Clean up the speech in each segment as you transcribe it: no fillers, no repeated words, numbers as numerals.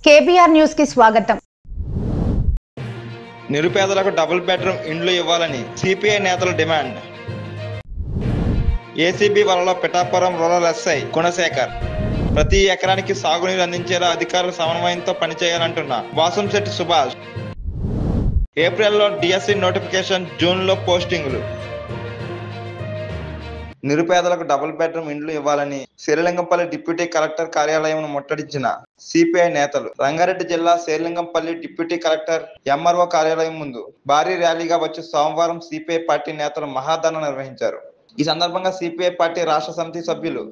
KBR news కి స్వాగతం. నిరుపేదలకు డబుల్ బెడ్రూమ్ ఇండ్లు ఇవ్వాలని సిపిఐ నేతల డిమాండ్. ఏసీబీ వలలో పిఠాపురం రూరల్ ఎస్ఐ గుణశేఖర్ ప్రతి ఎకరానికి సాగునీరు అందించేలా అధికారుల సమన్వయంతో పనిచేయాలంటున్న వాసంశెట్టి సుభాష్. ఏప్రిల్లో డిఎస్సి నోటిఫికేషన్, జూన్లో పోస్టింగులు. నిరుపేదలకు డబుల్ బెడ్రూమ్ ఇండ్లు ఇవ్వాలని శ్రీలింగంపల్లి డిప్యూటీ కలెక్టర్ కార్యాలయం ముట్టడించిన సిపిఐ నేతలు రంగారెడ్డి జిల్లా శ్రీలింగంపల్లి డిప్యూటీ కలెక్టర్ ఎంఆర్ఓ కార్యాలయం ముందు భారీ ర్యాలీగా వచ్చి సోమవారం సిపిఐ పార్టీ నేతలు మహాధర్నా నిర్వహించారు. ఈ సందర్భంగా సిపిఐ పార్టీ రాష్ట్ర సమితి సభ్యులు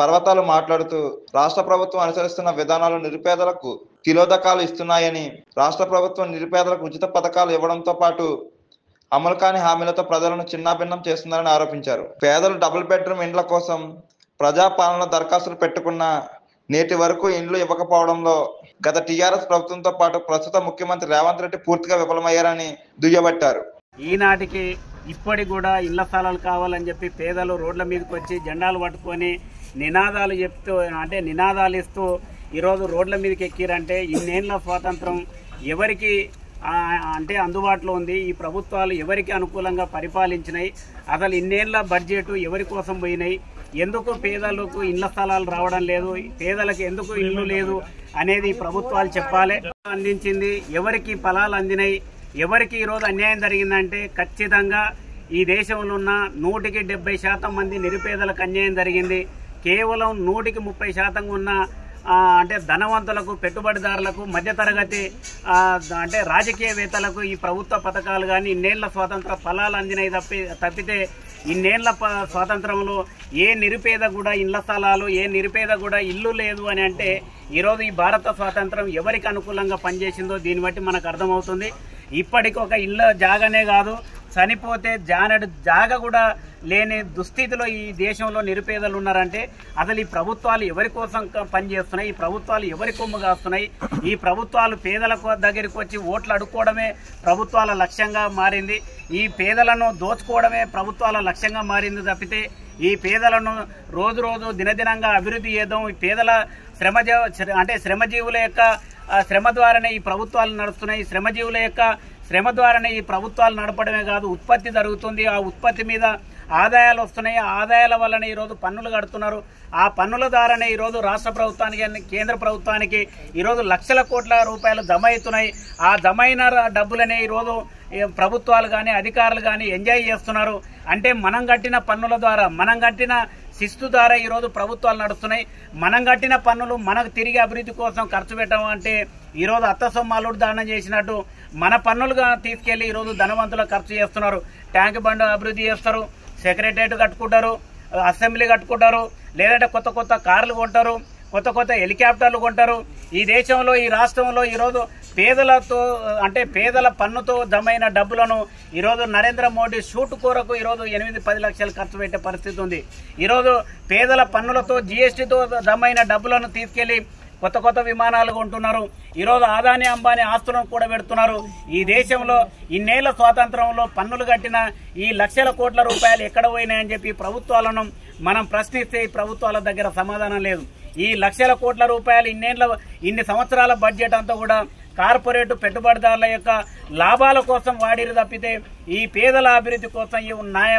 పర్వతాలు మాట్లాడుతూ రాష్ట్ర ప్రభుత్వం అనుసరిస్తున్న విధానాలు నిరుపేదలకు తిలోదకాలు ఇస్తున్నాయని, రాష్ట్ర ప్రభుత్వం నిరుపేదలకు ఉచిత పథకాలు ఇవ్వడంతో పాటు అమలు కాని హామీలతో ప్రజలను చిన్నాభిన్నం చేస్తున్నారని ఆరోపించారు. పేదలు డబుల్ బెడ్రూమ్ ఇండ్ల కోసం ప్రజాపాలన దరఖాస్తులు పెట్టుకున్న నేటి వరకు ఇండ్లు ఇవ్వకపోవడంలో గత టీఆర్ఎస్ ప్రభుత్వంతో పాటు ప్రస్తుత ముఖ్యమంత్రి రేవంత్ రెడ్డి పూర్తిగా విఫలమయ్యారని దుయ్యబట్టారు. ఈనాటికి ఇప్పటికి కూడా ఇళ్ల స్థలాలు కావాలని చెప్పి పేదలు రోడ్ల మీదకి వచ్చి జెండాలు పట్టుకొని నినాదాలు చెప్తూ నినాదాలు ఇస్తూ ఈరోజు రోడ్ల మీదకి ఎక్కిరంటే ఇన్నేళ్ల స్వాతంత్రం ఎవరికి అందుబాటులో ఉంది? ఈ ప్రభుత్వాలు ఎవరికి అనుకూలంగా పరిపాలించినాయి? అసలు ఇన్నేళ్ల బడ్జెట్ ఎవరి కోసం పోయినాయి? ఎందుకు పేదలకు ఇళ్ల స్థలాలు రావడం లేదు? పేదలకు ఎందుకు ఇల్లు లేదు అనేది ప్రభుత్వాలు చెప్పాలి. అందించింది ఎవరికి ఫలాలు అందినాయి? ఎవరికి ఈరోజు అన్యాయం జరిగిందంటే ఖచ్చితంగా ఈ దేశంలో ఉన్న 170% మంది నిరుపేదలకు అన్యాయం జరిగింది. కేవలం 130% ఉన్న ధనవంతులకు, పెట్టుబడిదారులకు, మధ్యతరగతి రాజకీయవేత్తలకు ఈ ప్రభుత్వ పథకాలు కానీ ఇన్నేళ్ల స్వాతంత్ర ఫలాలు అందినాయి తప్పితే ఇన్నేళ్ల స్వాతంత్రంలో ఏ నిరుపేద కూడా ఇళ్ల స్థలాలు, ఏ నిరుపేద కూడా ఇల్లు లేదు అని అంటే ఈరోజు ఈ భారత స్వాతంత్రం ఎవరికి అనుకూలంగా పనిచేసిందో దీన్ని బట్టి మనకు అర్థమవుతుంది. ఇప్పటికి ఒక ఇళ్ళ జాగానే కాదు, చనిపోతే జానడు జాగ కూడా లేని దుస్థితిలో ఈ దేశంలో నిరుపేదలు ఉన్నారంటే అసలు ఈ ప్రభుత్వాలు ఎవరి కోసం పనిచేస్తున్నాయి? ఈ ప్రభుత్వాలు ఎవరి కొమ్ము కాస్తున్నాయి? ఈ ప్రభుత్వాలు పేదల దగ్గరికి వచ్చి ఓట్లు అడుక్కోవడమే ప్రభుత్వాల లక్ష్యంగా మారింది. ఈ పేదలను దోచుకోవడమే ప్రభుత్వాల లక్ష్యంగా మారింది తప్పితే ఈ పేదలను రోజు రోజు దినదినంగా అభివృద్ధి చేద్దాం, ఈ పేదల శ్రమజీవుల యొక్క శ్రమ ద్వారానే ఈ ప్రభుత్వాలు నడుస్తున్నాయి. శ్రమజీవుల యొక్క శ్రమ ద్వారానే ఈ ప్రభుత్వాలు నడపడమే కాదు, ఉత్పత్తి జరుగుతుంది. ఆ ఉత్పత్తి మీద ఆదాయాలు వస్తున్నాయి. ఆ ఆదాయాల వల్లనే ఈరోజు పన్నులు కడుతున్నారు. ఆ పన్నుల ద్వారానే ఈరోజు రాష్ట్ర ప్రభుత్వానికి, కేంద్ర ప్రభుత్వానికి ఈరోజు లక్షల కోట్ల రూపాయలు జమ అవుతున్నాయి. ఆ జమ అయిన డబ్బులనే ఈరోజు ప్రభుత్వాలు కానీ అధికారులు కానీ ఎంజాయ్ చేస్తున్నారు. అంటే మనం కట్టిన పన్నుల ద్వారా, మనం కట్టిన శిస్తు ద్వారా ఈరోజు ప్రభుత్వాలు నడుస్తున్నాయి. మనం కట్టిన పన్నులు మనకు తిరిగి అభివృద్ధి కోసం ఖర్చు పెట్టడం అంటే ఈరోజు అత్త సొమ్మాలుడు దానం చేసినట్టు మన పన్నులుగా తీసుకెళ్లి ఈరోజు ధనవంతులకు ఖర్చు చేస్తున్నారు. ట్యాంక్ బండ్ అభివృద్ధి చేస్తారు, సెక్రటరియట్ కట్టుకుంటారు, అసెంబ్లీ కట్టుకుంటారు, లేదంటే కొత్త కొత్త కార్లు కొంటారు, కొత్త కొత్త హెలికాప్టర్లు కొంటారు. ఈ దేశంలో, ఈ రాష్ట్రంలో ఈరోజు పేదల పన్నుతో జమైన డబ్బులను ఈరోజు నరేంద్ర మోడీ షూట్ కూరకు ఈరోజు 8-10 లక్షలు ఖర్చు పెట్టే పరిస్థితి ఉంది. ఈరోజు పేదల పన్నులతో, జీఎస్టీతో జమైన డబ్బులను తీసుకెళ్లి కొత్త కొత్త విమానాలు కొంటున్నారు. ఈరోజు ఆదాని అంబానీ ఆస్తులను కూడా పెడుతున్నారు. ఈ దేశంలో ఇన్నేళ్ల స్వాతంత్రంలో పన్నులు కట్టిన ఈ లక్షల కోట్ల రూపాయలు ఎక్కడ పోయినాయని చెప్పి ప్రభుత్వాలను మనం ప్రశ్నిస్తే ఈ ప్రభుత్వాల దగ్గర సమాధానం లేదు. ఈ లక్షల కోట్ల రూపాయలు ఇన్ని సంవత్సరాల బడ్జెట్ అంతా కూడా కార్పొరేట్ పెట్టుబడిదారుల యొక్క లాభాల కోసం వాడిరు తప్పితే ఈ పేదల అభివృద్ధి కోసం ఈ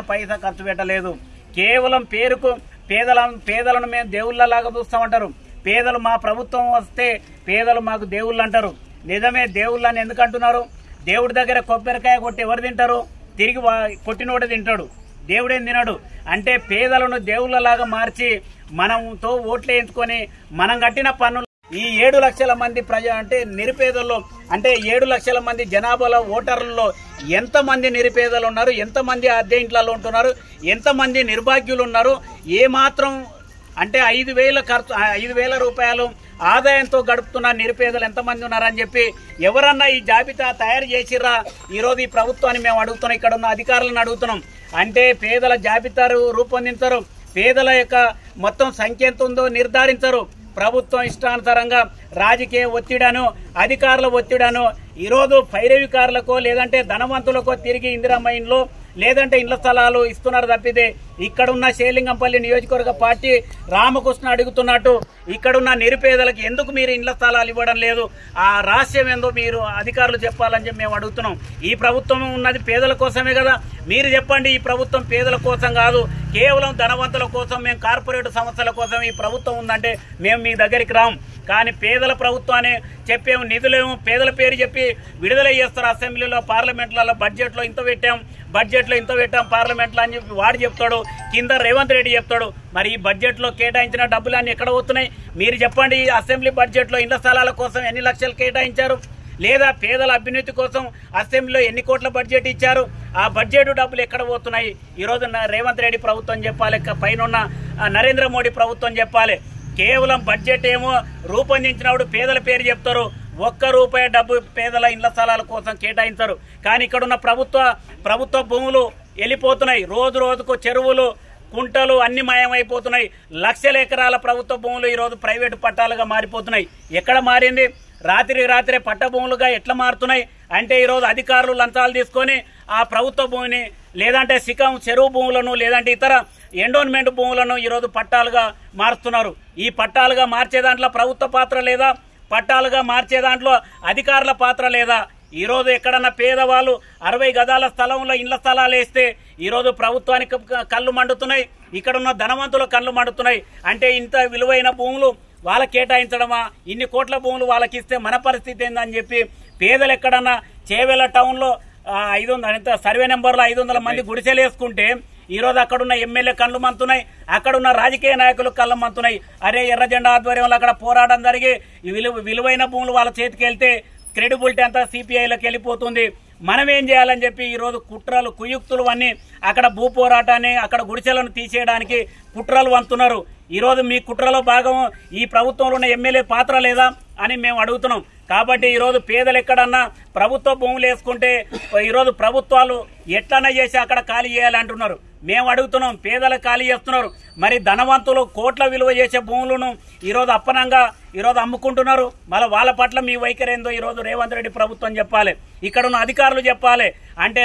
పైసా ఖర్చు పెట్టలేదు. కేవలం పేరుకు పేదలను మేము దేవుళ్ళలాగా చూస్తామంటారు. పేదలు మా ప్రభుత్వం వస్తే పేదలు మాకు దేవుళ్ళు అంటారు. నిజమే, దేవుళ్ళని ఎందుకు అంటున్నారు? దేవుడి దగ్గర కొబ్బరికాయ కొట్టి ఎవరు తింటారు? తిరిగి కొట్టినోడు తింటాడు, దేవుడేం తినడు. అంటే పేదలను దేవుళ్ళలాగా మార్చి మనంతో ఓట్లు వేయించుకొని మనం కట్టిన పన్నులు ఈ 7 లక్షల మంది నిరుపేదల్లో 7 లక్షల మంది జనాభాలో ఓటర్లలో ఎంతమంది నిరుపేదలు ఉన్నారు? ఎంతమంది అద్దె ఇంట్లలో ఉంటున్నారు? ఎంతమంది నిర్భాగ్యులు ఉన్నారు? ఏమాత్రం 5,000 రూపాయలు ఆదాయంతో గడుపుతున్న నిరుపేదలు ఎంతమంది ఉన్నారని చెప్పి ఎవరన్నా ఈ జాబితా తయారు చేసిర్రా? ఈరోజు ఈ ప్రభుత్వాన్ని మేము అడుగుతున్నాం, ఇక్కడ ఉన్న అధికారులను అడుగుతున్నాం. అంటే పేదల జాబితా రూపొందించరు, పేదల యొక్క మొత్తం సంఖ్య ఎంత ఉందో నిర్ధారించరు, ప్రభుత్వం ఇష్టానుసారంగా రాజకీయ ఒత్తిడను అధికారుల ఒత్తిడను ఈరోజు పైరవికారులకో లేదంటే ధనవంతులకో తిరిగి ఇందిరమ్మ ఇండ్లు లేదంటే ఇండ్ల స్థలాలు ఇస్తున్నారు తప్పితే ఇక్కడున్న షేర్లింగంపల్లి నియోజకవర్గ పార్టీ రామకృష్ణ అడుగుతున్నట్టు ఇక్కడున్న నిరుపేదలకు ఎందుకు మీరు ఇండ్ల స్థలాలు ఇవ్వడం లేదు, ఆ రహస్యం ఏందో మీరు అధికారులు చెప్పాలని చెప్పి మేము అడుగుతున్నాం. ఈ ప్రభుత్వం ఉన్నది పేదల కోసమే కదా, మీరు చెప్పండి. ఈ ప్రభుత్వం పేదల కోసం కాదు, కేవలం ధనవంతుల కోసం, మేము కార్పొరేట్ సంస్థల కోసం ఈ ప్రభుత్వం ఉందంటే మేము మీ దగ్గరికి రాం. కానీ పేదల ప్రభుత్వాన్ని చెప్పేము, నిధులేమో పేదల పేరు చెప్పి విడుదల చేస్తారు. అసెంబ్లీలో పార్లమెంట్లలో బడ్జెట్లో ఇంత పెట్టాం, బడ్జెట్లో ఇంత పెట్టాం పార్లమెంట్లో అని చెప్పి వాడు చెప్తాడు, కింద రేవంత్ రెడ్డి చెప్తాడు. మరి ఈ బడ్జెట్లో కేటాయించిన డబ్బులన్నీ ఎక్కడ పోతున్నాయి మీరు చెప్పండి. ఈ అసెంబ్లీ బడ్జెట్లో ఇండ్ల స్థలాల కోసం ఎన్ని లక్షలు కేటాయించారు, లేదా పేదల అభ్యున్నతి కోసం అసెంబ్లీలో ఎన్ని కోట్ల బడ్జెట్ ఇచ్చారు, ఆ బడ్జెట్ డబ్బులు ఎక్కడ పోతున్నాయి ఈరోజు రేవంత్ రెడ్డి ప్రభుత్వం చెప్పాలి, పైన నరేంద్ర మోడీ ప్రభుత్వం చెప్పాలి. కేవలం బడ్జెట్ ఏమో రూపొందించినప్పుడు పేదల పేరు చెప్తారు, ₹1 డబ్బు పేదల ఇండ్ల స్థలాల కోసం కేటాయించారు. కానీ ఇక్కడున్న ప్రభుత్వ భూములు వెళ్ళిపోతున్నాయి. రోజు రోజుకు చెరువులు కుంటలు అన్ని మాయమైపోతున్నాయి. లక్షల ఎకరాల ప్రభుత్వ భూములు ఈరోజు ప్రైవేటు పట్టాలుగా మారిపోతున్నాయి. ఎక్కడ మారింది? రాత్రే పట్ట భూములుగా ఎట్లా మారుతున్నాయి అంటే ఈరోజు అధికారులు లంచాలు తీసుకొని ఆ ప్రభుత్వ భూమిని లేదంటే సికం చెరువు భూములను లేదంటే ఇతర ఎండోన్మెంట్ భూములను ఈరోజు పట్టాలుగా మారుస్తున్నారు. ఈ పట్టాలుగా మార్చే దాంట్లో ప్రభుత్వ పాత్ర లేదా, పట్టాలుగా మార్చే దాంట్లో అధికారుల పాత్ర లేదా? ఈరోజు ఎక్కడన్నా పేదవాళ్ళు 60 గజాల స్థలంలో ఇండ్ల స్థలాలు వేస్తే ఈరోజు ప్రభుత్వానికి కళ్ళు మండుతున్నాయి, ఇక్కడున్న ధనవంతుల కళ్ళు మండుతున్నాయి. అంటే ఇంత విలువైన భూములు వాళ్ళకి కేటాయించడమా, ఇన్ని కోట్ల భూములు వాళ్ళకి ఇస్తే మన పరిస్థితి ఏందని చెప్పి పేదలు ఎక్కడన్నా చేవెళ్ళ టౌన్లో 500 సర్వే నెంబర్లో 500 మంది గుడిసెలు వేసుకుంటే ఈరోజు అక్కడున్న ఎమ్మెల్యే కళ్ళు మంతున్నాయి, అక్కడున్న రాజకీయ నాయకులు కళ్ళు మంతున్నాయి. అరే ఎర్ర జెండా ఆధ్వర్యంలో అక్కడ పోరాటం జరిగి విలువైన భూములు వాళ్ళ చేతికి వెళ్తే క్రెడిబిలిటీ అంతా సిపిఐలకు వెళ్ళిపోతుంది. మనం ఏం చేయాలని చెప్పి ఈరోజు కుట్రలు కుయుక్తులు అన్నీ అక్కడ భూ పోరాటాన్ని అక్కడ గుడిసెలను తీసేయడానికి కుట్రలు వంతున్నారు. ఈరోజు మీ కుట్రలో భాగం ఈ ప్రభుత్వంలో ఉన్న ఎమ్మెల్యే పాత్ర లేదా అని మేము అడుగుతున్నాం. కాబట్టి ఈరోజు పేదలు ఎక్కడన్నా ప్రభుత్వ భూములు వేసుకుంటే ఈరోజు ప్రభుత్వాలు ఎట్లన్నా చేసి అక్కడ ఖాళీ చేయాలంటున్నారు. మేము అడుగుతున్నాం, పేదలు ఖాళీ చేస్తున్నారు. మరి ధనవంతులు కోట్ల విలువ చేసే భూములను ఈరోజు అప్పనంగా ఈరోజు అమ్ముకుంటున్నారు. మళ్ళీ వాళ్ళ పట్ల మీ వైఖరి ఏందో ఈరోజు రేవంత్ రెడ్డి ప్రభుత్వం చెప్పాలి, ఇక్కడున్న అధికారులు చెప్పాలి. అంటే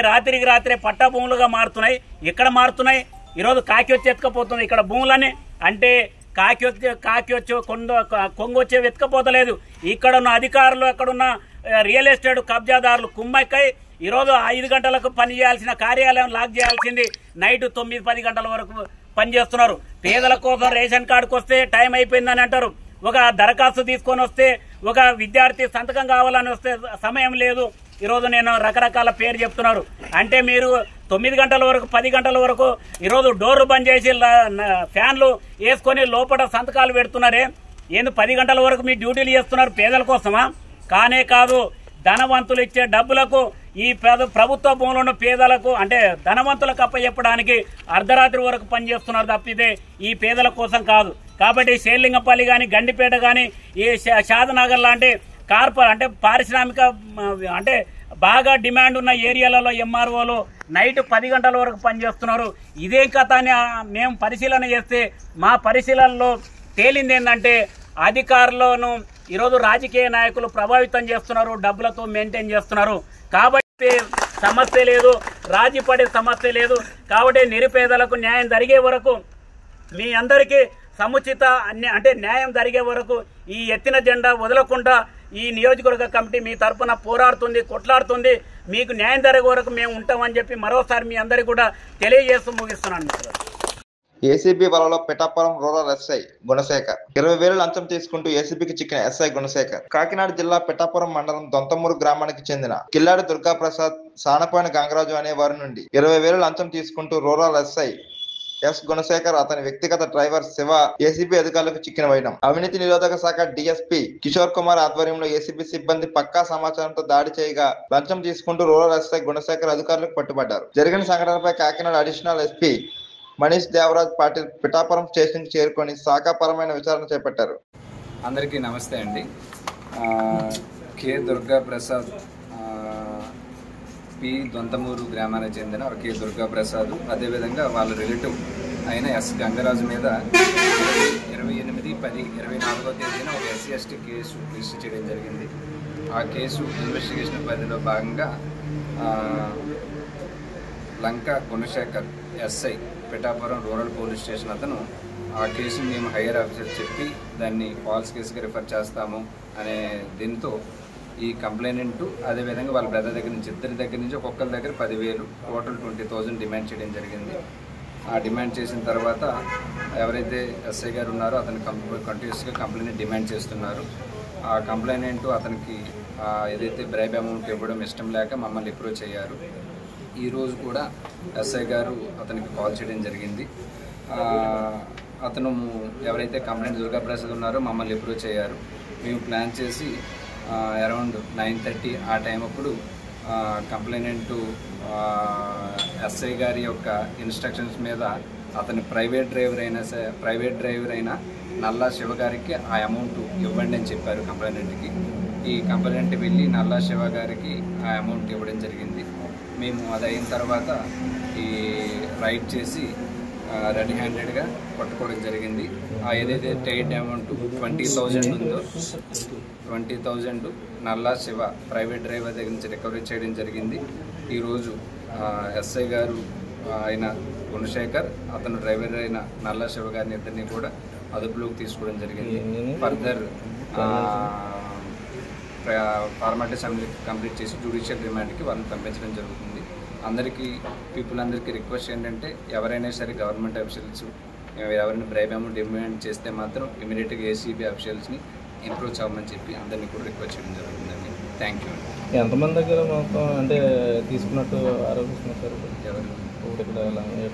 రాత్రే పట్టా భూములుగా మారుతున్నాయి. ఎక్కడ మారుతున్నాయి? ఈరోజు కాకి వచ్చి ఎత్తుకపోతుంది ఇక్కడ భూములని. అంటే కాకి వచ్చి కొంగు వచ్చే వెతకపోతలేదు. ఇక్కడున్న అధికారులు అక్కడున్న రియల్ ఎస్టేట్ కబ్జాదారులు కుమ్మక్కై ఈరోజు 5 గంటలకు పని చేయాల్సిన కార్యాలయం లాక్ చేయాల్సింది నైట్ 9-10 గంటల వరకు పనిచేస్తున్నారు. పేదల కోసం రేషన్ కార్డుకు వస్తే టైం అయిపోయిందని అంటారు. ఒక దరఖాస్తు తీసుకొని వస్తే ఒక విద్యార్థి సంతకం కావాలని వస్తే సమయం లేదు. ఈరోజు నేను రకరకాల పేరు చెప్తున్నారు. అంటే మీరు 9 గంటల వరకు 10 గంటల వరకు ఈరోజు డోర్లు బంద్ చేసి ఫ్యాన్లు వేసుకొని లోపల సంతకాలు పెడుతున్నారే. ఏంది 10 గంటల వరకు మీ డ్యూటీలు చేస్తున్నారు పేదల కోసమా? కానే కాదు, ధనవంతులు ఇచ్చే డబ్బులకు ఈ ప్రభుత్వ భూములను పేదలకు అంటే ధనవంతులకు అప్పచెప్పడానికి అర్ధరాత్రి వరకు పనిచేస్తున్నారు తప్పితే ఈ పేదల కోసం కాదు. కాబట్టి షేర్లింగంపల్లి కానీ గండిపేట కానీ ఈ షాద్నగర్ లాంటి అంటే పారిశ్రామిక అంటే బాగా డిమాండ్ ఉన్న ఏరియాలలో ఎంఆర్ఓలు నైట్ 10 గంటల వరకు పనిచేస్తున్నారు. ఇదే కథ అని మేము పరిశీలన చేస్తే మా పరిశీలనలో తేలింది ఏంటంటే అధికారులను ఈరోజు రాజకీయ నాయకులు ప్రభావితం చేస్తున్నారు, డబ్బులతో మెయింటైన్ చేస్తున్నారు. కాబట్టి సమస్య లేదు, రాజీ పడే సమస్య లేదు. కాబట్టి నిరుపేదలకు న్యాయం జరిగే వరకు మీ అందరికీ సముచిత అంటే న్యాయం జరిగే వరకు ఈ ఎత్తిన జెండా వదలకుండా ఈ నియోజకవర్గ కమిటీ మీ తరఫున పోరాడుతుంది, కొట్లాడుతుంది. మీకు న్యాయం జరిగే వరకు మేము ఉంటామని చెప్పి మరోసారి మీ అందరికీ కూడా తెలియజేస్తూ ముగిస్తున్నాను. ఏసీబీ వలలో పిఠాపురం రూరల్ ఎస్ఐ గుణశేఖర్ 20,000 లంచం తీసుకుంటూ ఏసీబీకి చిక్కిన ఎస్ఐ గుణశేఖర్. కాకినాడ జిల్లా పిఠాపురం మండలం దొంతమూరు గ్రామానికి చెందిన కిల్లాడి దుర్గాప్రసాద్, సానపోయిన గంగరాజు అనే వారి నుండి 20,000 లంచం తీసుకుంటూ రూరల్ ఎస్ఐ ఎస్ గుణశేఖర్, అతని వ్యక్తిగత డ్రైవర్ శివ ఏసీబీ అధికారులకు చిక్కిన వైనం. అవినీతి నిరోధక శాఖ డిఎస్పీ కిషోర్ కుమార్ ఆధ్వర్యంలో ఏసీబీ సిబ్బంది పక్కా సమాచారంతో దాడి చేయగా లంచం తీసుకుంటూ రూరల్ ఎస్ఐ గుణశేఖర్ అధికారులకు పట్టుబడ్డారు. జరిగిన సంఘటనపై కాకినాడ అడిషనల్ ఎస్పీ మనీష్ దేవరాజ్ పాటిల్ పిఠాపురం స్టేషన్కి చేరుకొని శాఖాపరమైన విచారణ చేపట్టారు. అందరికీ నమస్తే అండి. కె దుర్గాప్రసాద్ పి దొంతమూరు గ్రామానికి చెందిన కె దుర్గాప్రసాద్, అదేవిధంగా వాళ్ళ రిలేటివ్ అయిన ఎస్ గంగరాజు మీద 28/10/24 తేదీన ఒక SC/ST కేసు రిజిస్టర్ చేయడం జరిగింది. ఆ కేసు ఇన్వెస్టిగేషన్ పరిధిలో భాగంగా Lanka Gunasekhar SI Pithapuram rural police station అతను ఆ కేసుని మేము హైయర్ ఆఫీసర్ చెప్పి దాన్ని ఫాల్స్ కేసుగా రిఫర్ చేస్తాము అనే దీంతో ఈ కంప్లైనెంట్ అదేవిధంగా వాళ్ళ బ్రదర్ దగ్గర నుంచి ఇద్దరి దగ్గర నుంచి ఒక్కొక్కరి దగ్గర 10,000 టోటల్ 20,000 డిమాండ్ చేయడం జరిగింది. ఆ డిమాండ్ చేసిన తర్వాత ఎవరైతే SI గారు ఉన్నారో అతను కంటిన్యూస్గా కంప్లైంట్ డిమాండ్ చేస్తున్నారు. ఆ కంప్లైనెంట్ అతనికి ఏదైతే బ్రైబ్ అమౌంట్ ఇవ్వడం ఇష్టం లేక మమ్మల్ని అప్రోచ్ అయ్యారు. ఈరోజు కూడా SI గారు అతనికి కాల్ చేయడం జరిగింది. అతను ఎవరైతే కంప్లైంట్ దుర్గాప్రసాద్ ఉన్నారో మమ్మల్ని అప్రోచ్ అయ్యారు. మేము ప్లాన్ చేసి అరౌండ్ 9:30 ఆ టైం అప్పుడు కంప్లైనెంట్ SI గారి యొక్క ఇన్స్ట్రక్షన్స్ మీద అతని ప్రైవేట్ డ్రైవర్ అయిన నల్లా శివ గారికి ఆ అమౌంట్ ఇవ్వండి అని చెప్పారు కంప్లైనెంట్కి. ఈ కంప్లైనెంట్ వెళ్ళి నల్లా శివ గారికి ఆ అమౌంట్ ఇవ్వడం జరిగింది. మేము అది అయిన తర్వాత ఈ రైడ్ చేసి రెడీ హ్యాండెడ్గా పట్టుకోవడం జరిగింది. ఏదైతే టైడ్ అమౌంట్ 20,000 ఉందో 20,000 నల్లా శివ ప్రైవేట్ డ్రైవర్ దగ్గర నుంచి రికవరీ చేయడం జరిగింది. ఈరోజు SI గారు అయిన గుణశేఖర్ అతను డ్రైవర్ అయిన నల్లా శివ గారిని ఇద్దరిని కూడా అదుపులోకి తీసుకోవడం జరిగింది. ఫర్దర్ ఫార్మాలిటీస్ కంప్లీట్ చేసి జ్యుడిషియల్ రిమాండ్కి వాళ్ళని పంపించడం జరుగుతుంది. పీపుల్ అందరికీ రిక్వెస్ట్ ఏంటంటే ఎవరైనా సరే గవర్నమెంట్ అఫీషియల్స్ ఎవరైనా బ్రైబ్ అమౌంట్ డిమాండ్ చేస్తే మాత్రం ఇమీడియట్గా ACB అఫీషియల్స్ని అప్రోచ్ అవ్వమని చెప్పి అందరినీ కూడా రిక్వెస్ట్ చేయడం జరుగుతుందండి. Thank you. ఎంతమంది దగ్గర మొత్తం అంటే తీసుకున్నట్టు ఆరోపిస్తున్నారు సార్? ఎవరు ఇక్కడ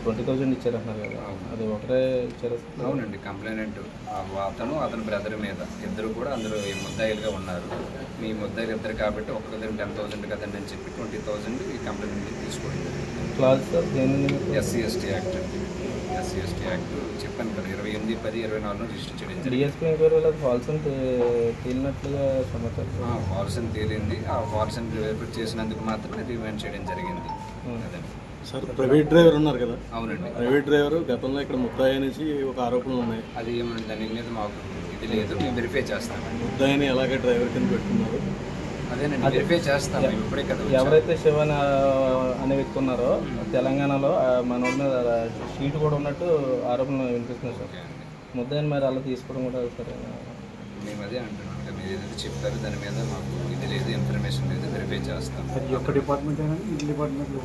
20,000 ఇచ్చారంటున్నారు కదా, అది ఒకటే ఇచ్చారు? అవునండి, కంప్లైనెంట్ అతను అతని బ్రదర్ మీద ఇద్దరు కూడా అందులో ముద్దాయిలుగా ఉన్నారు. మీ ముద్దాయిలు ఇద్దరు కాబట్టి ఒక్కొక్కరు 10,000 కదండి అని చెప్పి 20,000 ఈ కంప్లైంట్ తీసుకోవడం. క్లాస్ సార్ SC/ST యాక్ట్ చెప్పాను కదా 28/10/24 రిజిస్టర్ చేయడం జరిగింది. డిఎస్పీ ఎంక్వైరీలో ఫాల్స్ అని తేలినట్లుగా సమాచారం. ఫాల్స్ అని తేలింది. ఆ ఫాల్స్ అని రిపోర్ట్ చేసినందుకు మాత్రమే రిమాండ్ చేయడం జరిగింది. సార్ ప్రైవేట్ డ్రైవర్ ఉన్నారు కదా? అవునండి, ప్రైవేట్ డ్రైవర్ గతంలో ఇక్కడ ముద్దాయి నుంచి ఒక ఆరోపణలు ఉన్నాయి. అది ఏమన్నా దాని మీద మాకు ఇది లేదు, మేము వెరిఫై చేస్తాం. ముద్దాయిని ఎలాగే డ్రైవర్ కింద పెట్టుకున్నారు? అదేనండి, వెరిఫై చేస్తాం. ఇప్పుడే కదా ఎవరైతే శివన్ అనే వ్యక్తి ఉన్నారో తెలంగాణలో మన మీద షీట్ కూడా ఉన్నట్టు ఆరోపణలు వినిపిస్తున్నారు సార్. ముద్దాయిని మరి అలా తీసుకోవడం కూడా సరే? మేము అదే అంటున్నాం, మీరు ఏదైతే చెప్పారో దాని మీద మాకు ఇది లేదు, ఇన్ఫర్మేషన్ లేదు, వెరిఫై చేస్తాం. ఈ ఒక్క డిపార్ట్మెంట్ అయినా ఈ డిపార్ట్మెంట్లో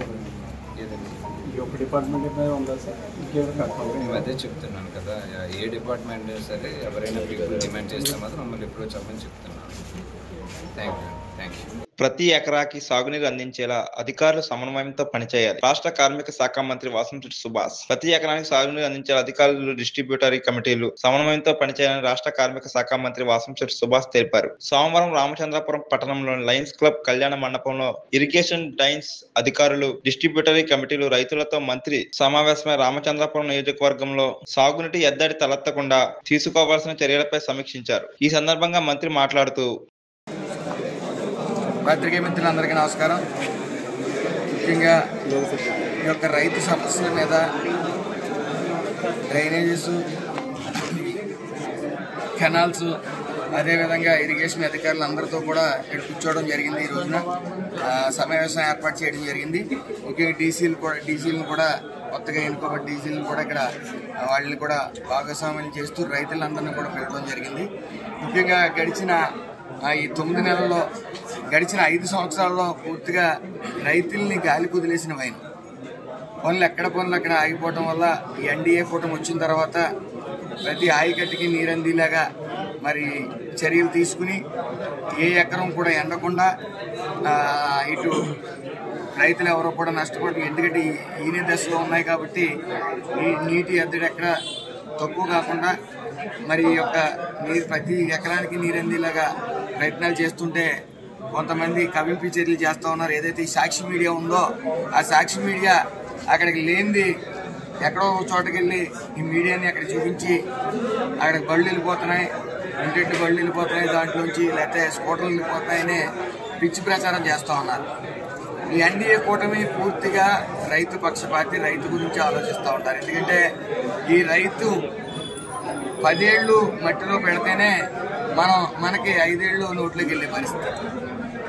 ఏదండి ఈ ఒక్క డిపార్ట్మెంట్ మీద ఉందా సార్? మేము అదే చెప్తున్నాను కదా, ఏ డిపార్ట్మెంట్ సరే ఎవరైనా పీపుల్ డిమాండ్ చేస్తే మాత్రం మమ్మల్ని అప్రోచ్ అవ్వమని చెప్తున్నాను. Thank you. ప్రతి ఎకరాకి సాగునీరు అందించేలా అధికారులు సమన్వయంతో పనిచేయాలి. రాష్ట్ర కార్మిక శాఖ మంత్రి వాసంశెట్టి సుభాష్ ప్రతి ఎకరానికి సాగునీరు అందించేలా అధికారులు డిస్ట్రిబ్యూటరీ కమిటీలు సమన్వయంతో పనిచేయాలని రాష్ట్ర కార్మిక శాఖ మంత్రి వాసంశెట్టి సుభాష్ తెలిపారు. సోమవారం రామచంద్రపురం పట్టణంలోని లయన్స్ క్లబ్ కళ్యాణ మండపంలో ఇరిగేషన్ డైన్స్ అధికారులు డిస్ట్రిబ్యూటరీ కమిటీలు రైతులతో మంత్రి సమావేశమై రామచంద్రపురం నియోజకవర్గంలో సాగునీటి ఎద్దడి తలెత్తకుండా తీసుకోవాల్సిన చర్యలపై సమీక్షించారు. ఈ సందర్భంగా మంత్రి మాట్లాడుతూ, పత్రికా మిత్రులందరికీ నమస్కారం. ముఖ్యంగా ఈ యొక్క రైతు సమస్యల మీద డ్రైనేజెస్, కెనాల్స్, అదేవిధంగా ఇరిగేషన్ అధికారులందరితో కూడా ఇక్కడ కూర్చోవడం జరిగింది. ఈ రోజున సమావేశం ఏర్పాటు చేయడం జరిగింది. ముఖ్యంగా డీసీలను కూడా కొత్తగా ఎన్నుకోబడి డీసీలను కూడా ఇక్కడ వాళ్ళని కూడా భాగస్వామ్యం చేస్తూ రైతులందరినీ కూడా పిలవడం జరిగింది. ముఖ్యంగా గడిచిన ఈ 9 నెలల్లో, గడిచిన 5 సంవత్సరాల్లో పూర్తిగా రైతుల్ని గాలి కుదిలేసిన వైన్ పనులు అక్కడ ఆగిపోవడం వల్ల ఈ NDA కూటమి వచ్చిన తర్వాత ప్రతి ఆయకట్టుకి నీరందిలాగా మరి చర్యలు తీసుకుని ఏ ఎకరం కూడా ఎండకుండా ఇటు రైతులు ఎవరో కూడా నష్టపడదు. ఎందుకంటే ఈనే దశలో ఉన్నాయి కాబట్టి నీటి ఎద్దడి ఎక్కడ తక్కువ కాకుండా మరి యొక్క నీరు ప్రతి ఎకరానికి నీరందిలాగా ప్రయత్నాలు చేస్తుంటే కొంతమంది కవింపు చర్యలు చేస్తూ ఉన్నారు. ఏదైతే ఈ సాక్షి మీడియా ఉందో ఆ సాక్షి మీడియా అక్కడికి లేనిది ఎక్కడో చోటకి వెళ్ళి ఈ మీడియాని అక్కడ చూపించి అక్కడికి బళ్ళు వెళ్ళిపోతున్నాయి, ఇంటింటి బళ్ళు వెళ్ళిపోతున్నాయి, దాంట్లోంచి లేకపోతే స్కూటర్లు వెళ్ళిపోతున్నాయని పిచ్చి ప్రచారం చేస్తూ ఉన్నారు. ఈ NDA కూటమి పూర్తిగా రైతు పక్షపాతి, రైతు గురించి ఆలోచిస్తూ ఉంటారు. ఎందుకంటే ఈ రైతు 10 ఏళ్ళు మట్టిలో పెడితేనే మనకి 5 ఏళ్ళు నోట్లోకి వెళ్ళే పరిస్థితి.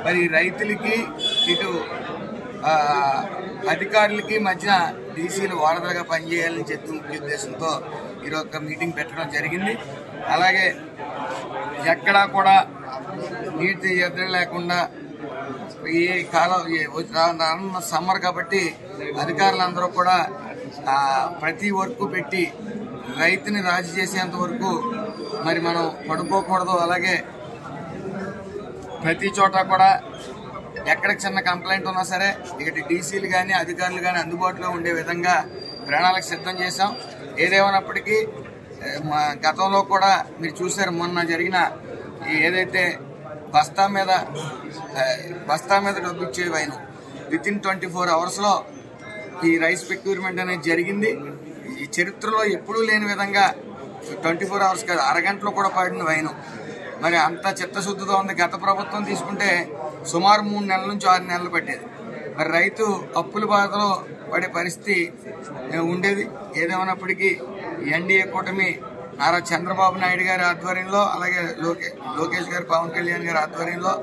మరి రైతులకి ఇటు అధికారులకి మధ్య డీసీలు వారధులుగా పనిచేయాలని చెప్పి ముఖ్య ఉద్దేశంతో ఈరోజు ఒక మీటింగ్ పెట్టడం జరిగింది. అలాగే ఎక్కడా కూడా నీటి ఎదురు లేకుండా ఈ కాలం రానున్న సమ్మర్ కాబట్టి అధికారులందరూ కూడా ప్రతి వర్క్ పెట్టి రైతుని రాజీ చేసేంత వరకు మరి మనం పడుకోకూడదు. అలాగే ప్రతి చోట కూడా ఎక్కడికి చిన్న కంప్లైంట్ ఉన్నా సరే ఇటు డీసీలు కానీ అధికారులు కానీ అందుబాటులో ఉండే విధంగా ప్రణాళిక సిద్ధం చేశాం. ఏదేమైనప్పటికీ గతంలో కూడా మీరు చూశారు, మొన్న జరిగిన ఏదైతే బస్తా మీద డబ్బు ఇచ్చే వైన్ వితిన్ 24 అవర్స్లో ఈ రైస్ ప్రొక్యూర్మెంట్ అనేది జరిగింది. ఈ చరిత్రలో ఎప్పుడూ లేని విధంగా 24 అవర్స్ కాదు, అరగంటలో కూడా పడిన వైను. మరి అంత చిత్తశుద్ధితో ఉంది. గత ప్రభుత్వం తీసుకుంటే సుమారు 3 నెలల నుంచి 6 నెలలు పట్టేది. మరి రైతు అప్పుల బాధలో పడే పరిస్థితి ఉండేది. ఏదేమైనప్పటికీ ఎన్డీఏ కూటమి నారా చంద్రబాబు నాయుడు గారి ఆధ్వర్యంలో, అలాగే లోకేష్ గారు, పవన్ కళ్యాణ్ గారి ఆధ్వర్యంలో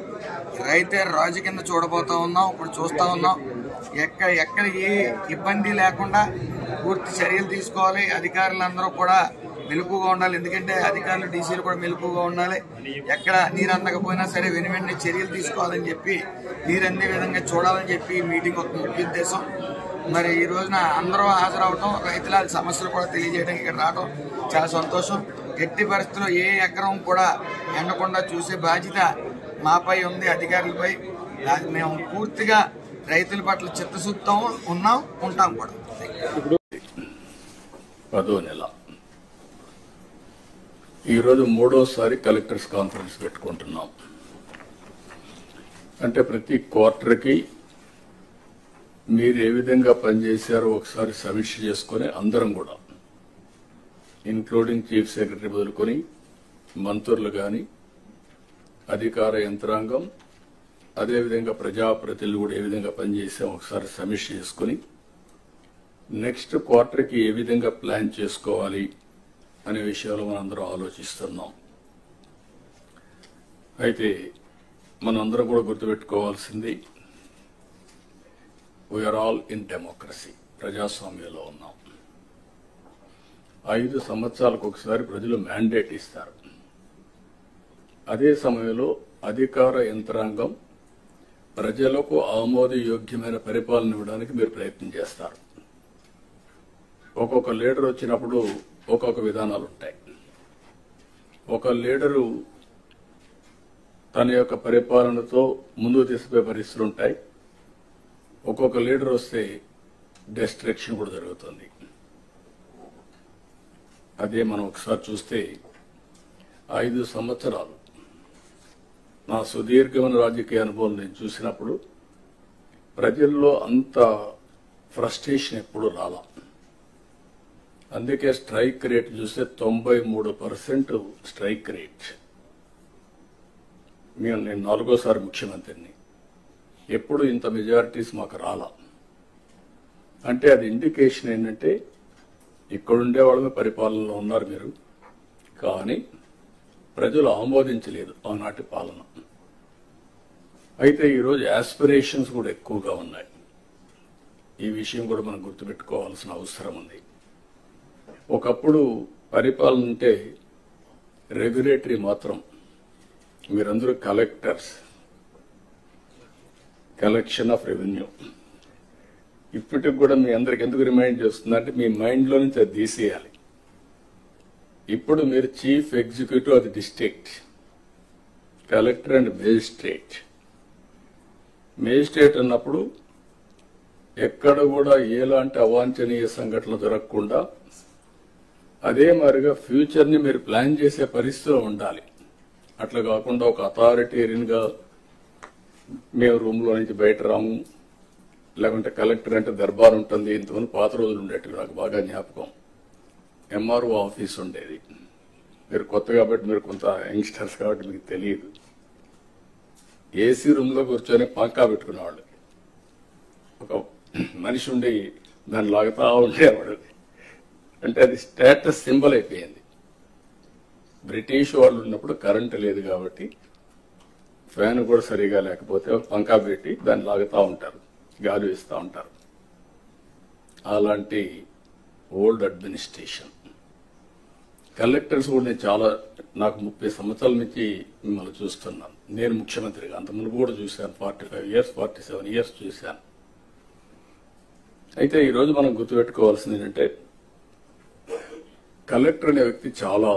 రైతే రాజు కింద చూడబోతా ఉన్నాం. ఇప్పుడు చూస్తా ఉన్నాం. ఎక్కడ ఏ ఇబ్బంది లేకుండా పూర్తి చర్యలు తీసుకోవాలి. అధికారులందరూ కూడా మెలకుగా ఉండాలి. ఎందుకంటే అధికారులు డీసీలు కూడా మెలకుగా ఉండాలి. ఎక్కడ నీరు అందకపోయినా సరే వెంటనే చర్యలు తీసుకోవాలని చెప్పి, నీరు అందే విధంగా చూడాలని చెప్పి మీటింగ్ ఒక ముఖ్య ఉద్దేశం. మరి ఈ రోజున అందరూ హాజరవటం, రైతుల సమస్యలు కూడా తెలియజేయడానికి ఇక్కడ రావడం చాలా సంతోషం. ఎట్టి పరిస్థితుల్లో ఏ ఎకరం కూడా ఎండకుండా చూసే బాధ్యత మాపై ఉంది, అధికారులపై. మేము పూర్తిగా రైతుల పట్ల చిత్తశుద్ధితో ఉంటాం కూడా. ఇప్పుడు 10వ నెల ఈరోజు 3వసారి కలెక్టర్స్ కాన్ఫరెన్స్ పెట్టుకుంటున్నాం. అంటే ప్రతి క్వార్టర్కి మీరు ఏ విధంగా పనిచేశారో ఒకసారి సమీక్ష చేసుకుని అందరం కూడా, ఇన్క్లూడింగ్ చీఫ్ సెక్రటరీ మొదలుకొని మంత్రులు కానీ, అధికార యంత్రాంగం, అదేవిధంగా ప్రజాప్రతినిధులు కూడా ఏ విధంగా పనిచేసాం ఒకసారి సమీక్ష చేసుకుని నెక్స్ట్ క్వార్టర్కి ఏ విధంగా ప్లాన్ చేసుకోవాలి అనే విషయాలు మనందరం ఆలోచిస్తున్నాం. అయితే మనందరం కూడా గుర్తుపెట్టుకోవాల్సింది, వీఆర్ ఆల్ ఇన్ డెమోక్రసీ, ప్రజాస్వామ్యంలో ఉన్నాం. 5 సంవత్సరాలకు ఒకసారి ప్రజలు మ్యాండేట్ ఇస్తారు. అదే సమయంలో అధికార యంత్రాంగం ప్రజలకు ఆమోదయోగ్యమైన పరిపాలన ఇవ్వడానికి మీరు ప్రయత్నం చేస్తారు. ఒక్కొక్క లీడర్ వచ్చినప్పుడు ఒక్కొక్క విధానాలు ఉంటాయి. ఒక లీడరు తన యొక్క పరిపాలనతో ముందుకు తీసుకుపోయే పరిస్థితులు ఉంటాయి. ఒక్కొక్క లీడర్ వస్తే డిస్ట్రక్షన్ కూడా జరుగుతుంది. అదే మనం ఒకసారి చూస్తే 5 సంవత్సరాలు నా సుదీర్ఘమైన రాజకీయ అనుభవం నేను చూసినప్పుడు ప్రజల్లో అంత ఫ్రస్ట్రేషన్ ఎప్పుడు రాలా. అందుకే స్ట్రైక్ రేట్ చూస్తే 93% స్ట్రైక్ రేట్. నేను 4వసారి ముఖ్యమంత్రిని, ఎప్పుడు ఇంత మెజారిటీస్ మాకు రాలా. అంటే అది ఇండికేషన్ ఏంటంటే ఇక్కడుండే వాళ్ళమే పరిపాలనలో ఉన్నారు మీరు, కానీ ప్రజలు ఆమోదించలేదు ఆనాటి పాలన. అయితే ఈరోజు యాస్పిరేషన్స్ కూడా ఎక్కువగా ఉన్నాయి. ఈ విషయం కూడా మనం గుర్తుపెట్టుకోవాల్సిన అవసరం ఉంది. ఒకప్పుడు పరిపాలన అంటే రెగ్యులేటరీ మాత్రం, మీరందరూ కలెక్టర్స్, కలెక్షన్ ఆఫ్ రెవెన్యూ. ఇప్పటికి కూడా మీ అందరికి ఎందుకు రిమైండ్ చేస్తుందంటే మీ మైండ్లో నుంచి అది తీసేయాలి. ఇప్పుడు మీరు chief executive of the district, collector and magistrate. Magistrate అన్నప్పుడు ఎక్కడ కూడా ఎలాంటి అవాంఛనీయ సంఘటనలు జరగకుండా అదే మాదిరిగా ఫ్యూచర్ని మీరు ప్లాన్ చేసే పరిస్థితిలో ఉండాలి. అట్లా కాకుండా ఒక అథారిటేరియన్ గా మేము రూమ్లో నుంచి బయట రాము, లేకుంటే కలెక్టర్ అంటే దర్బార్ ఉంటుంది. ఇంతమంది పాత రోజులు ఉండేవి, నాకు బాగా జ్ఞాపకం. ఎంఆర్ఓ ఆఫీస్ ఉండేది. మీరు కొత్త కాబట్టి, మీరు కొంత యంగ్స్టర్స్ కాబట్టి మీకు తెలియదు. ఏసీ రూమ్లో కూర్చొని పంకా పెట్టుకునేవాళ్ళు. ఒక మనిషి ఉండి దాన్ని లాగుతా ఉండేవాడు. అంటే అది స్టేటస్ సింబల్ అయిపోయింది. బ్రిటిష్ వాళ్ళు ఉన్నప్పుడు కరెంటు లేదు కాబట్టి ఫ్యాన్ కూడా సరిగా లేకపోతే పంకా పెట్టి దాన్ని లాగుతూ ఉంటారు, గాలి వేస్తూ ఉంటారు. అలాంటి ఓల్డ్ అడ్మినిస్ట్రేషన్. కలెక్టర్స్ కూడా నాకు 30 సంవత్సరాల నుంచి మిమ్మల్ని చూస్తున్నాను. నేను ముఖ్యమంత్రిగా అంత మునుపు కూడా చూశాను, 45 years 47 years చూశాను. అయితే ఈరోజు మనం గుర్తుపెట్టుకోవాల్సింది ఏంటంటే కలెక్టర్ అనే వ్యక్తి చాలా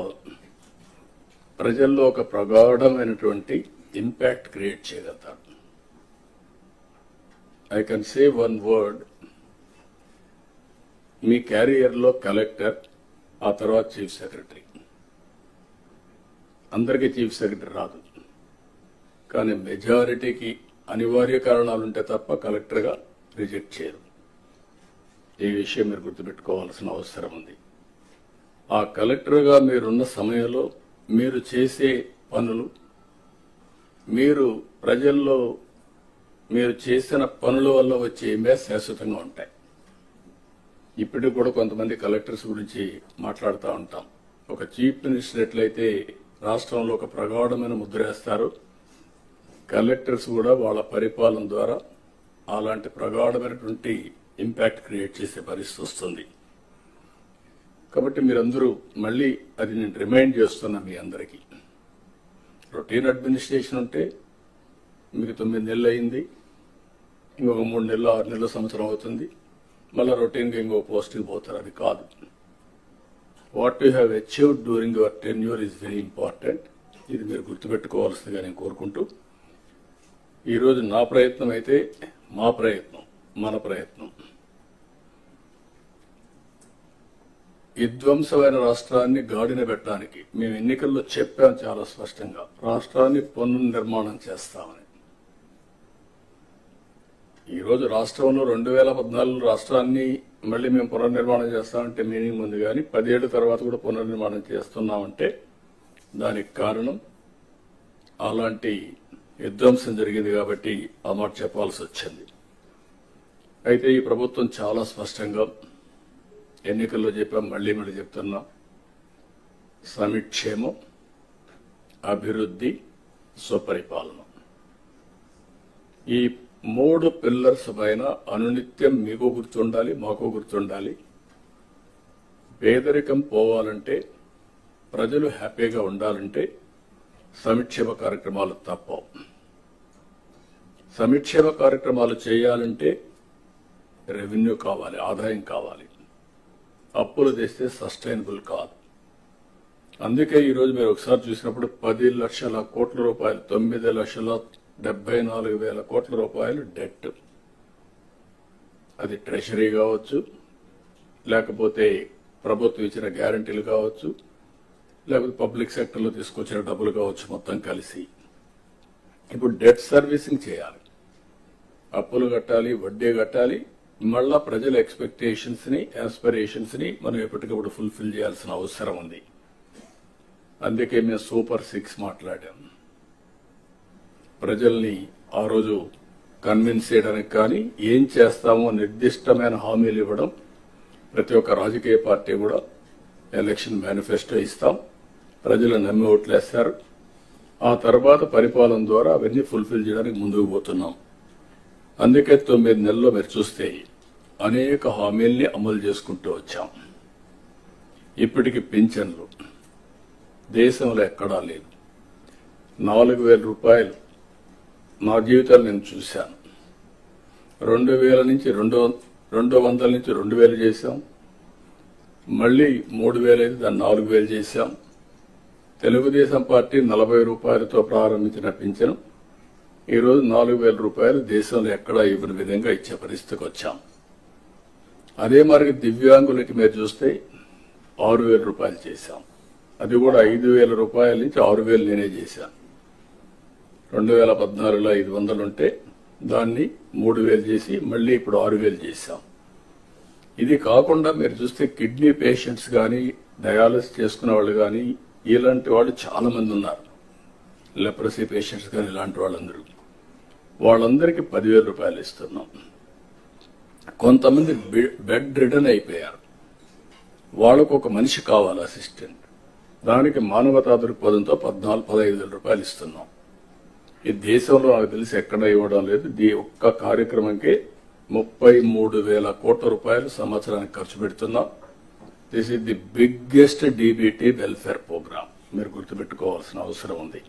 ప్రజల్లో ఒక ప్రగాఢమైనటువంటి ఇంపాక్ట్ క్రియేట్ చేయగలుగుతాడు. I can say one word, మీ క్యారియర్లో కలెక్టర్, ఆ తర్వాత చీఫ్ సెక్రటరీ. అందరికీ చీఫ్ సెక్రటరీ రాదు, కానీ మెజారిటీకి అనివార్య కారణాలుంటే తప్ప కలెక్టర్గా రిజెక్ట్ చేయరు. ఈ విషయం మీరు గుర్తుపెట్టుకోవాల్సిన అవసరం ఉంది. ఆ కలెక్టర్గా మీరున్న సమయంలో మీరు చేసే పనులు, మీరు ప్రజల్లో మీరు చేసిన పనుల వల్ల వచ్చే ఇంపాక్ట్ శాశ్వతంగా ఉంటాయి. ఇప్పటికి కూడా కొంతమంది కలెక్టర్స్ గురించి మాట్లాడుతూ ఉంటాం. ఒక చీఫ్ మినిస్టర్ ఎట్లయితే రాష్ట్రంలో ఒక ప్రగాఢమైన ముద్ర వేస్తారు, కలెక్టర్స్ కూడా వాళ్ళ పరిపాలన ద్వారా అలాంటి ప్రగాఢమైనటువంటి ఇంపాక్ట్ క్రియేట్ చేసే పరిస్థితి వస్తుంది. కాబట్టి మీరందరూ మళ్ళీ అది నేను రిమైండ్ చేస్తున్నా మీ అందరికీ. రొటీన్ అడ్మినిస్ట్రేషన్ ఉంటే మీకు 9 నెలలు అయింది, ఇంకొక 3 నెలలు 6 నెలలు సంవత్సరం అవుతుంది, మళ్ళీ రొటీన్గా ఇంకో పోస్టింగ్ పోతారు. అది కాదు. What you have achieved during your tenure is very important. ఇది మీరు గుర్తుపెట్టుకోవాల్సిందిగా నేను కోరుకుంటూ, ఈరోజు నా ప్రయత్నం అయితే మా ప్రయత్నం, మన ప్రయత్నం విధ్వంసమైన రాష్ట్రాన్ని గాడిన పెట్టడానికి మేము ఎన్నికల్లో చెప్పాం చాలా స్పష్టంగా, రాష్ట్రాన్ని పునర్నిర్మాణం చేస్తామని. ఈరోజు రాష్ట్రంలో 2014 రాష్ట్రాన్ని మళ్ళీ మేము పునర్నిర్మాణం చేస్తామంటే మీనింగ్ ఉంది, కానీ 10 ఏళ్ల తర్వాత కూడా పునర్నిర్మాణం చేస్తున్నామంటే దానికి కారణం అలాంటి విధ్వంసం జరిగింది కాబట్టి ఆ మాట చెప్పాల్సి వచ్చింది. అయితే ఈ ప్రభుత్వం చాలా స్పష్టంగా ఎన్నికల్లో చెప్పాం, మళ్ళీ చెప్తున్నాం, సమిక్షేమం, అభివృద్ధి, స్వపరిపాలన, ఈ 3 పిల్లర్స్ పైన అనునిత్యం మీకు గుర్తుండాలి, మాకు గుర్తుండాలి. పేదరికం పోవాలంటే, ప్రజలు హ్యాపీగా ఉండాలంటే సంక్షేమ కార్యక్రమాలు తప్పవు. సంక్షేమ కార్యక్రమాలు చేయాలంటే రెవెన్యూ కావాలి, ఆదాయం కావాలి. అప్పులు తెస్తే సస్టైనబుల్ కాదు. అందుకే ఈరోజు మీరు ఒకసారి చూసినప్పుడు 10 లక్షల కోట్ల రూపాయలు, 9,74,000 కోట్ల రూపాయలు డెట్. అది ట్రెషరీ కావచ్చు, లేకపోతే ప్రభుత్వం ఇచ్చిన గ్యారంటీలు కావచ్చు, లేకపోతే పబ్లిక్ సెక్టర్లో తీసుకొచ్చిన డబ్బులు కావచ్చు, మొత్తం కలిసి ఇప్పుడు డెట్ సర్వీసింగ్ చేయాలి, అప్పులు కట్టాలి, వడ్డీ కట్టాలి. మళ్ళా ప్రజల ఎక్స్పెక్టేషన్స్ ని, ఆస్పిరేషన్స్ ని మనం ఎప్పటికప్పుడు ఫుల్ఫిల్ చేయాల్సిన అవసరం ఉంది. అందుకే మేము సూపర్ 6 మాట్లాడాం. ప్రజల్ని ఆ రోజు కన్విన్స్ చేయడానికి కానీ ఏం చేస్తామో నిర్దిష్టమైన హామీలు ఇవ్వడం. ప్రతి ఒక్క రాజకీయ పార్టీ కూడా ఎలక్షన్ మేనిఫెస్టో ఇస్తాం, ప్రజలు నమ్మి ఓట్లేస్తారు. ఆ తర్వాత పరిపాలన ద్వారా అవన్నీ ఫుల్ఫిల్ చేయడానికి ముందుకు పోతున్నాం. అందుకే 9 నెలల్లో మీరు చూస్తే అనేక హామీల్ని అమలు చేసుకుంటూ వచ్చాం. ఇప్పటికి పింఛన్లు దేశంలో ఎక్కడా లేదు. 4,000 రూపాయలు నా జీవితాలు నేను చూశాను. 2,000 నుంచి 200 నుంచి 2,000 చేశాం. మళ్లీ 3,000 అయితే దాన్ని 4,000 చేశాం. తెలుగుదేశం పార్టీ 40 రూపాయలతో ప్రారంభించిన పింఛను ఈరోజు 4,000 రూపాయలు దేశంలో ఎక్కడా ఇవ్వని విధంగా ఇచ్చే పరిస్థితికి వచ్చాం. అదే మరి దివ్యాంగులకి మీరు చూస్తే 6,000 రూపాయలు చేశాం. అది కూడా 5,000 రూపాయల నుంచి 6,000 నేనే చేశాను. 2014లో 500 ఉంటే దాన్ని 3,000 చేసి మళ్లీ ఇప్పుడు 6,000 చేశాం. ఇది కాకుండా మీరు చూస్తే కిడ్నీ పేషెంట్స్ కానీ, డయాలసిస్ చేసుకునే వాళ్ళు కానీ, ఇలాంటి వాళ్ళు చాలా మంది ఉన్నారు. లెప్రసీ పేషెంట్స్ కానీ ఇలాంటి వాళ్ళందరికీ 10,000 రూపాయలు ఇస్తున్నాం. కొంతమంది బెడ్ రిడన్ అయిపోయారు, వాళ్ళకు ఒక మనిషి కావాలి, అసిస్టెంట్. దానికి మానవతా దృక్పథంతో 15 వేల రూపాయలు ఇస్తున్నాం. ఈ దేశంలో నాకు తెలిసి ఎక్కడ ఇవ్వడం లేదు. ఈ ఒక్క కార్యక్రమంకి 33,000 కోట్ల రూపాయలు సంవత్సరానికి ఖర్చు పెడుతున్నాం. This is the biggest DBT welfare programme. మీరు గుర్తుపెట్టుకోవాల్సిన అవసరం ఉంది.